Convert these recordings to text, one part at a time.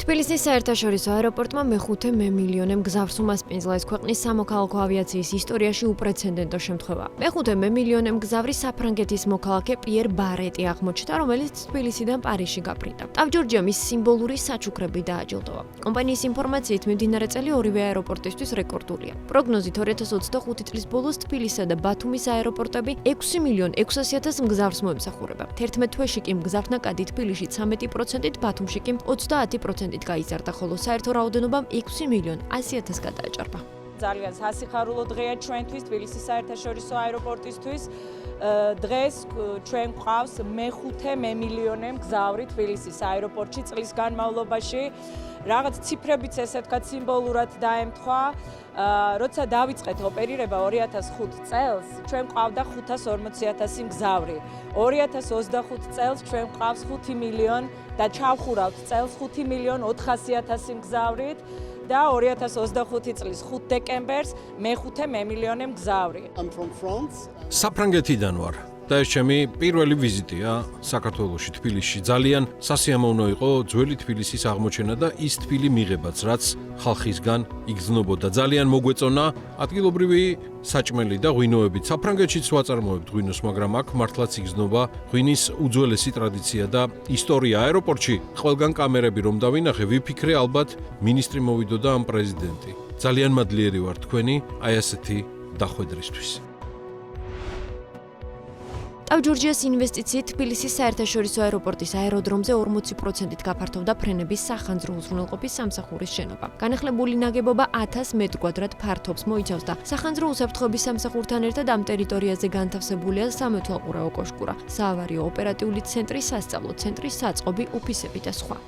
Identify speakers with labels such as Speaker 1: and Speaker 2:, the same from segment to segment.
Speaker 1: თბილისის საერთაშორისო აეროპორტმა მეხუთე მემილიონემ გზავს უმასპინძლა. ეს ქვეყნის სამოქალაქო ავიაციის ისტორიაში უპრეცედენტო შემთხვევაა. მეხუთე მემილიონემ გზავრი საფრანგეთის მოქალაქე პიერ ბარეტი აღმოჩნდა, რომელიც თბილისიდან პარიზში გაფრინდა. ტავ-ჯორჯია მის სიმბოლური საჩუქრებით დააჯილდოვა. კომპანიის ინფორმაციით, მიმდინარე წელი ორივე აეროპორტისთვის რეკორდულია. პროგნოზით 2025 წლის ბოლოს თბილისსა და ბათუმის აეროპორტები 6.600.000 მგზავრს მოემსახურება. 11 თვეში კი მგზავრთა კადი თბილისში 13%-ით, ბათუმში კი 30%-ით გაიზარდა, ხოლო საერთო რაოდენობამ 6.100.000 გადააჭარბა.
Speaker 2: ძალიან სასიხარულო დღეა ჩვენთვის, თბილისის საერთაშორისო აეროპორტისთვის. დღეს ჩვენ გვყავს მეხუთე მემილიონე მგზავრი თბილისის აეროპორტში წლის განმავლობაში. რაღაც ციფრებიც ესე ვთქვათ სიმბოლურად დაემთხვა. როცა დავიწყეთ ოპერირება 2005 წელს, ჩვენ გვყავდა 540.000 მგზავრი. 2025 წელს ჩვენ გვყავს 5 მილიონი და ჩავხურავთ წელს 5.400.000 მგზავრით და 2025 წლის 5 დეკემბერს მეხუთე მემილიონე მგზავრი.
Speaker 3: საფრანგეთიდან ვარ. და ეს ჩემი პირველი ვიზიტია საქართველოში, თბილისში. ძალიან სასიამოვნო იყო ძველი თბილისის აღმოჩენა და ის თბილი მიღებაც, რაც ხალხისგან იგრძნობოდა. ძალიან მოგვეწონა ადგილობრივი საჭმელი და ღვინოებით. საფრანგეთშიც ვაწარმოებთ ღვინოს, მაგრამ აქ მართლაც იგრძნობა ღვინის უძველესი ტრადიცია და ისტორია. აეროპორტში ყველგან კამერები რომ დავინახე, ვიფიქრე ალბათ მინისტრი მოვიდო და ამ პრეზიდენტი. ძალიან მადლიერი ვარ თქვენი აი ასეთი დახვედრისთვის.
Speaker 1: ტავ-ჯორჯიას ინვესტიციით თბილისის საერთაშორისო აეროპორტის აეროდრომზე 40%-ით გაფართოვდა ფრენების სახანძრო უზრუნველყოფის სამსახურის შენობა. განახლებული ნაგებობა 1000 მეტრ კვადრატ ფართობს მოიცავს და სახანძრო უსაფრთხოების სამსახურთან ერთად ამ ტერიტორიაზე განთავსებულია სამეთვალყურაო კოშკურა, საავარიო ოპერატიული ცენტრი, სასწავლო ცენტრი, საწყობი, ოფისები და სხვა.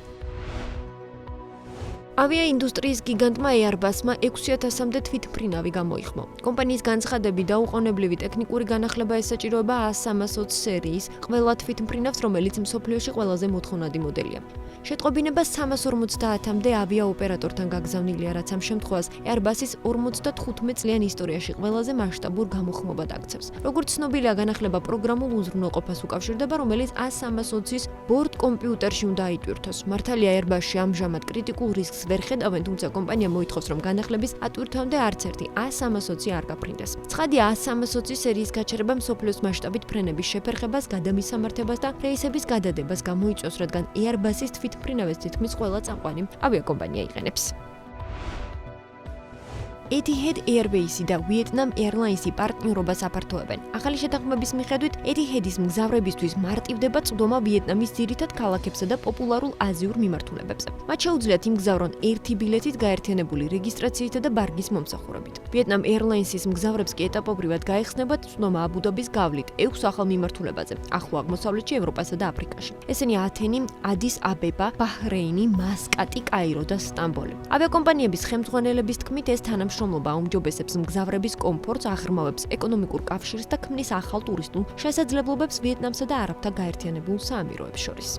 Speaker 1: ავიაინდუსტრიის გიგანტმა Airbus-მა 6000-მდე თვითმფრინავი გამოიხმო. კომპანიის განცხადებით დაუყოვნებლივი ტექნიკური განახლება ესაჭიროება A320 სერიის ყველა თვითმფრინავს, რომელიც მსოფლიოში ყველაზე მოთხოვნადი მოდელია. შეტყობინება 350-მდე ავიაოპერატორთან გაგზავნილია, რაც ამ შემთხვევას Airbus-ის 55 წლიან ისტორიაში ყველაზე მასშტაბურ გამოხმობად აქცევს. როგორც ცნობილია, განახლება პროგრამულ უზრუნველყოფას უკავშირდება, რომელიც A320-ის ბორტ კომპიუტერში უნდა აიტვირთოს. მართალია Airbus-ში ამჟამად კრიტიკულ რისკს ვერ ხედავენ, თუმცა კომპანია მოითხოვს, რომ განახლების ატვირთვამდე არც ერთი A320 არ გაფრინდეს. ცხადია, A320 სერიის გაჩერება მსოფლიოს მასშტაბით ფრენების შეფერხებას, გადამისამართებას და რეისების გადადებას გამოიწვევს, რადგან Airbus-ის თვითმფრინავის თითქმის ყველა წამყვანი ავიაკომპანია იყენებს. Etihad Airways და Vietnam Airlines-ი პარტნიორობას აფართოებენ. ახალი შეთანხმების მიხედვით, Etihad-ის მგზავრებისთვის მარტივდება წვდომა ვიეტნამის ძირითად ქალაქებსა და პოპულარულ აზიურ მიმართულებებზე. მათ შეუძლიათ იმგზავრონ ერთი ბილეთით გაერთიანებული რეგისტრაციითა და ბარგის მომსახურებით. Vietnam Airlines-ის მგზავრებს კი ეტაპობრივად გაიხსნებათ წვდომა აბუ-დაბის გავლით 6 ახალ მიმართულებაზე, ახლო აღმოსავლეთში, ევროპასა და აფრიკაში. ესენი ათენი, ადის აბება, ბაჰრეინი, მასკატი, კაირო და სტამბოლი. ავიაკომპანიების ხელმძღვანელების თქმით, ეს თანამშრომლობა აუმჯობესებს მგზავრების კომფორტს, აღრმავებს ეკონომიკურ კავშირს და ქმნის ახალ ტურისტულ შესაძლებლობებს ვიეტნამსა და არაბთა გაერთიანებულ საამიროებს შორის.